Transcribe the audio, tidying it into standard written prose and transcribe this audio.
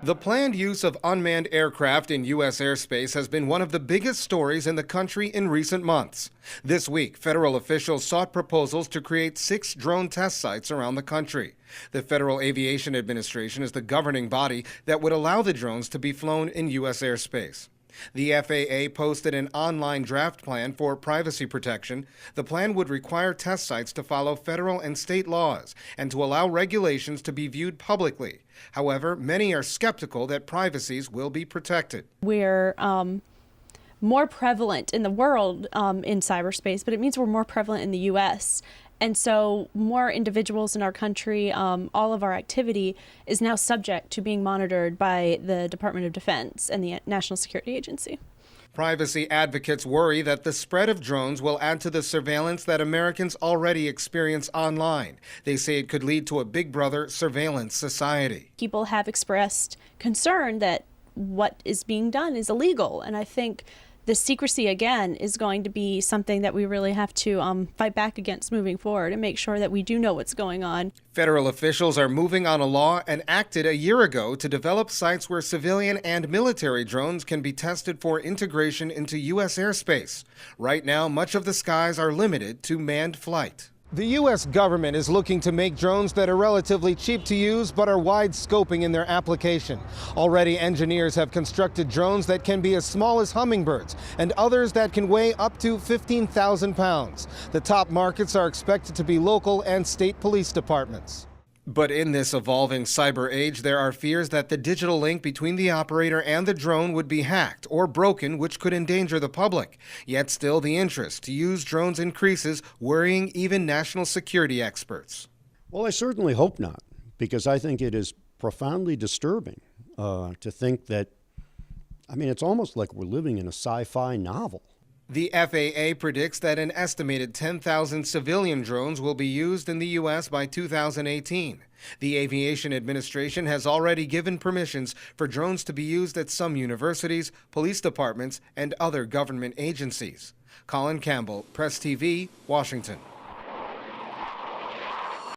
The planned use of unmanned aircraft in U.S. airspace has been one of the biggest stories in the country in recent months. This week, federal officials sought proposals to create 6 drone test sites around the country. The Federal Aviation Administration is the governing body that would allow the drones to be flown in U.S. airspace. The FAA posted an online draft plan for privacy protection. The plan would require test sites to follow federal and state laws and to allow regulations to be viewed publicly. However, many are skeptical that privacies will be protected. We're more prevalent in the world in cyberspace, but it means we're more prevalent in the U.S. And so more individuals in our country, all of our activity is now subject to being monitored by the Department of Defense and the National Security Agency. Privacy advocates worry that the spread of drones will add to the surveillance that Americans already experience online. They say it could lead to a Big Brother surveillance society. People have expressed concern that what is being done is illegal, and I think the secrecy, again, is going to be something that we really have to fight back against moving forward and make sure that we do know what's going on. Federal officials are moving on a law enacted a year ago to develop sites where civilian and military drones can be tested for integration into U.S. airspace. Right now, much of the skies are limited to manned flight. The U.S. government is looking to make drones that are relatively cheap to use but are wide-scoping in their application. Already, engineers have constructed drones that can be as small as hummingbirds and others that can weigh up to 15,000 pounds. The top markets are expected to be local and state police departments. But in this evolving cyber age, there are fears that the digital link between the operator and the drone would be hacked or broken, which could endanger the public. Yet still, the interest to use drones increases, worrying even national security experts. Well, I certainly hope not, because I think it is profoundly disturbing to think that, it's almost like we're living in a sci-fi novel. The FAA predicts that an estimated 10,000 civilian drones will be used in the U.S. by 2018. The Aviation Administration has already given permissions for drones to be used at some universities, police departments, and other government agencies. Colin Campbell, Press TV, Washington.